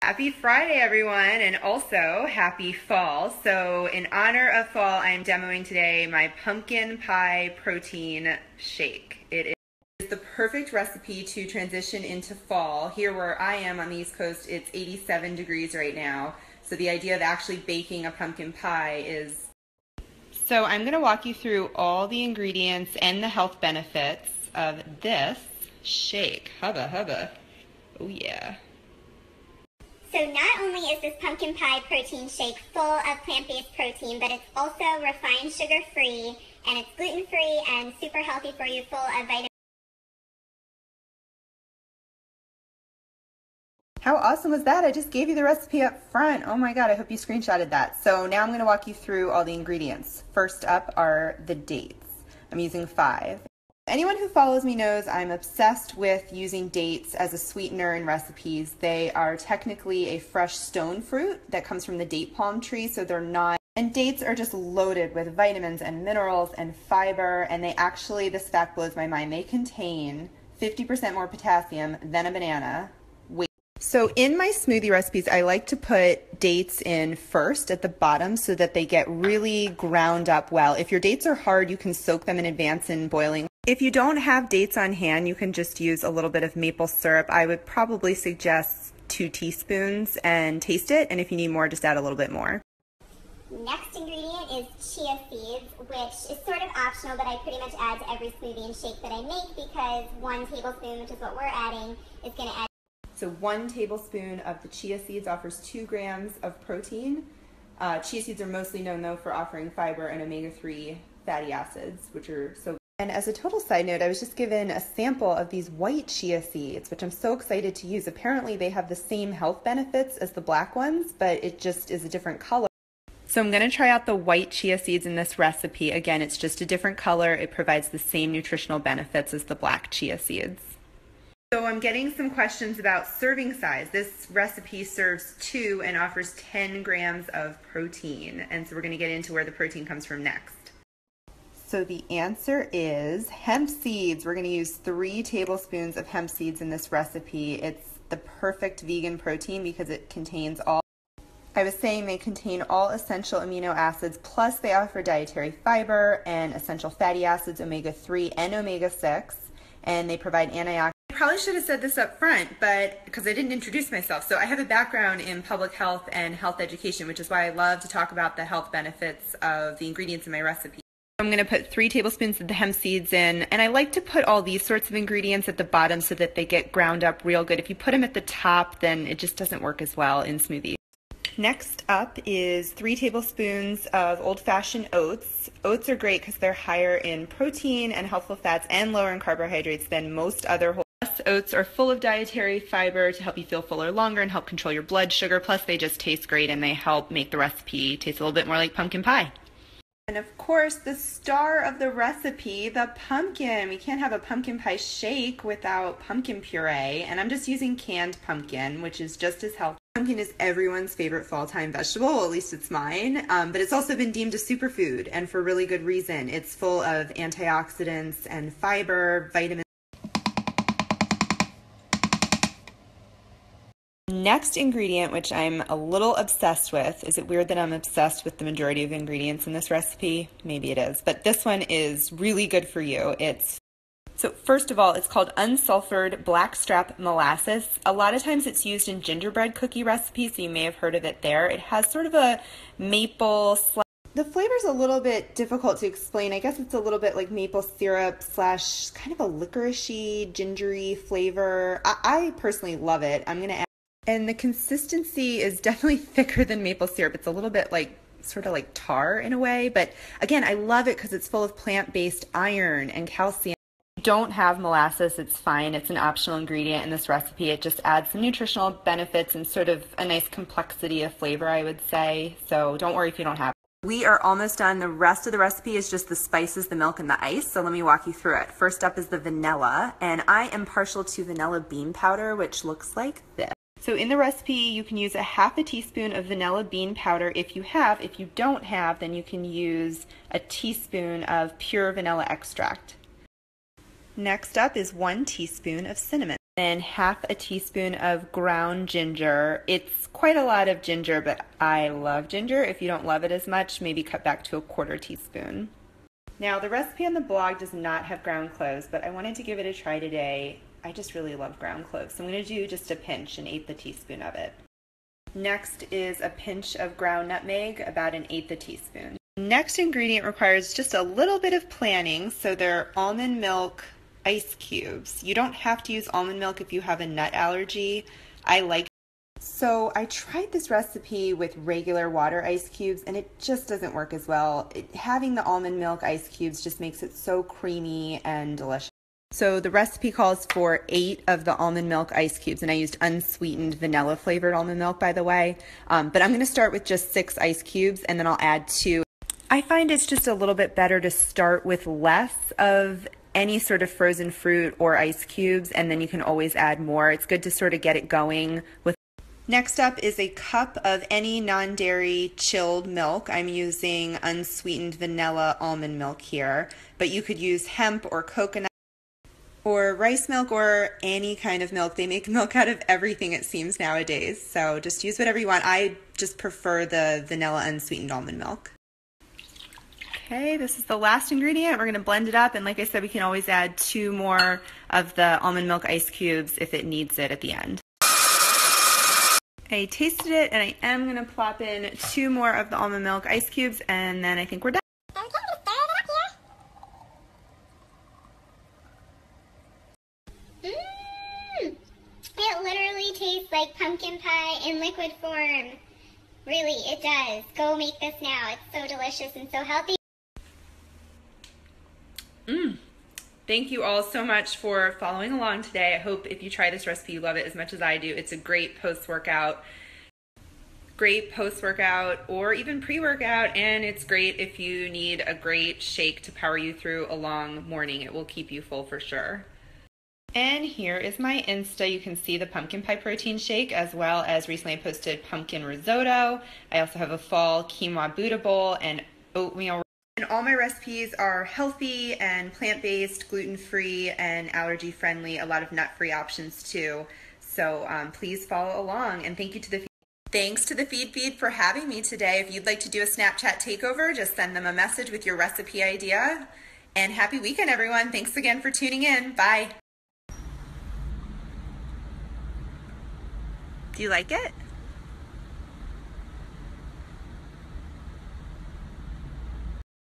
Happy Friday, everyone, and also happy fall. So in honor of fall, I'm demoing today my pumpkin pie protein shake. It is the perfect recipe to transition into fall. Here where I am on the East Coast, it's 87 degrees right now. So the idea of actually baking a pumpkin pie is... So I'm going to walk you through all the ingredients and the health benefits of this shake. Hubba hubba. Oh yeah. So not only is this pumpkin pie protein shake full of plant-based protein, but it's also refined sugar-free, and it's gluten-free and super healthy for you, full of vitamins. How awesome was that? I just gave you the recipe up front. Oh my God, I hope you screenshotted that. So now I'm going to walk you through all the ingredients. First up are the dates. I'm using 5. Anyone who follows me knows I'm obsessed with using dates as a sweetener in recipes. They are technically a fresh stone fruit that comes from the date palm tree, so they're not. And dates are just loaded with vitamins and minerals and fiber, and they actually, this fact blows my mind, they contain 50% more potassium than a banana. So in my smoothie recipes, I like to put dates in first at the bottom so that they get really ground up well. If your dates are hard, you can soak them in advance in boiling. If you don't have dates on hand, you can just use a little bit of maple syrup. I would probably suggest 2 teaspoons and taste it, and if you need more, just add a little bit more. Next ingredient is chia seeds, which is sort of optional, but I pretty much add to every smoothie and shake that I make because 1 tablespoon, which is what we're adding, is going to add. So 1 tablespoon of the chia seeds offers 2 grams of protein. Chia seeds are mostly known though for offering fiber and omega-3 fatty acids, which are so. And as a total side note, I was just given a sample of these white chia seeds, which I'm so excited to use. Apparently they have the same health benefits as the black ones, but it just is a different color. So I'm going to try out the white chia seeds in this recipe. Again, it's just a different color. It provides the same nutritional benefits as the black chia seeds. So I'm getting some questions about serving size. This recipe serves 2 and offers 10 grams of protein. And so we're going to get into where the protein comes from next. So the answer is hemp seeds. We're going to use 3 tablespoons of hemp seeds in this recipe. It's the perfect vegan protein because it contains all, I was saying they contain all essential amino acids, plus they offer dietary fiber and essential fatty acids, omega-3 and omega-6, and they provide antioxidants. I probably should have said this up front, but because I didn't introduce myself. So I have a background in public health and health education, which is why I love to talk about the health benefits of the ingredients in my recipe. I'm going to put 3 tablespoons of the hemp seeds in, and I like to put all these sorts of ingredients at the bottom so that they get ground up real good. If you put them at the top, then it just doesn't work as well in smoothies. Next up is 3 tablespoons of old-fashioned oats. Oats are great because they're higher in protein and healthful fats and lower in carbohydrates than most other whole. Plus, oats are full of dietary fiber to help you feel fuller longer and help control your blood sugar. Plus, they just taste great and they help make the recipe taste a little bit more like pumpkin pie. And of course, the star of the recipe, the pumpkin. We can't have a pumpkin pie shake without pumpkin puree, and I'm just using canned pumpkin, which is just as healthy. Pumpkin is everyone's favorite fall-time vegetable, well, at least it's mine, but it's also been deemed a superfood, and for really good reason. It's full of antioxidants and fiber, vitamins. Next ingredient, which I'm a little obsessed with, is it weird that I'm obsessed with the majority of ingredients in this recipe? Maybe it is, but this one is really good for you. So first of all, it's called unsulfured blackstrap molasses. A lot of times it's used in gingerbread cookie recipes, so you may have heard of it there. It has sort of a maple the flavor's a little bit difficult to explain. I guess it's a little bit like maple syrup slash kind of a licoricey, gingery flavor. I personally love it. I'm going to add, and the consistency is definitely thicker than maple syrup. It's a little bit like sort of like tar in a way, but again, I love it because it's full of plant-based iron and calcium. If you don't have molasses, it's fine. It's an optional ingredient in this recipe. It just adds some nutritional benefits and sort of a nice complexity of flavor, I would say. So don't worry if you don't have it. We are almost done. The rest of the recipe is just the spices, the milk, and the ice. So let me walk you through it. First up is the vanilla, and I am partial to vanilla bean powder, which looks like this. So in the recipe, you can use a half a teaspoon of vanilla bean powder if you have. If you don't have, then you can use a teaspoon of pure vanilla extract. Next up is 1 teaspoon of cinnamon. Then half a teaspoon of ground ginger. It's quite a lot of ginger, but I love ginger. If you don't love it as much, maybe cut back to a quarter teaspoon. Now, the recipe on the blog does not have ground cloves, but I wanted to give it a try today. I just really love ground cloves, so I'm going to do just a pinch, 1/8 a teaspoon of it. Next is a pinch of ground nutmeg, about 1/8 a teaspoon. Next ingredient requires just a little bit of planning, so they're almond milk ice cubes. You don't have to use almond milk if you have a nut allergy. So I tried this recipe with regular water ice cubes and it just doesn't work as well. Having the almond milk ice cubes just makes it so creamy and delicious. So the recipe calls for 8 of the almond milk ice cubes, and I used unsweetened vanilla flavored almond milk, by the way. But I'm going to start with just 6 ice cubes and then I'll add 2. I find it's just a little bit better to start with less of any sort of frozen fruit or ice cubes, and then you can always add more. It's good to sort of get it going with. Next up is a cup of any non-dairy chilled milk. I'm using unsweetened vanilla almond milk here, but you could use hemp or coconut or rice milk or any kind of milk. They make milk out of everything, it seems, nowadays. So just use whatever you want. I just prefer the vanilla unsweetened almond milk. Okay, this is the last ingredient. We're going to blend it up, and like I said, we can always add 2 more of the almond milk ice cubes if it needs it at the end. I tasted it, and I am going to plop in 2 more of the almond milk ice cubes, and then I think we're done. It literally tastes like pumpkin pie in liquid form. Really, it does. Go make this now. It's so delicious and so healthy. Thank you all so much for following along today. I hope if you try this recipe, you love it as much as I do. It's a great post-workout or even pre-workout, and it's great if you need a great shake to power you through a long morning. It will keep you full for sure. And here is my Insta. You can see the pumpkin pie protein shake, as well as recently I posted pumpkin risotto. I also have a fall quinoa Buddha bowl and oatmeal. And all my recipes are healthy and plant-based, gluten-free, and allergy-friendly. A lot of nut-free options too. So please follow along. And thanks to the Feedfeed for having me today. If you'd like to do a Snapchat takeover, just send them a message with your recipe idea. And happy weekend, everyone. Thanks again for tuning in. Bye. Do you like it?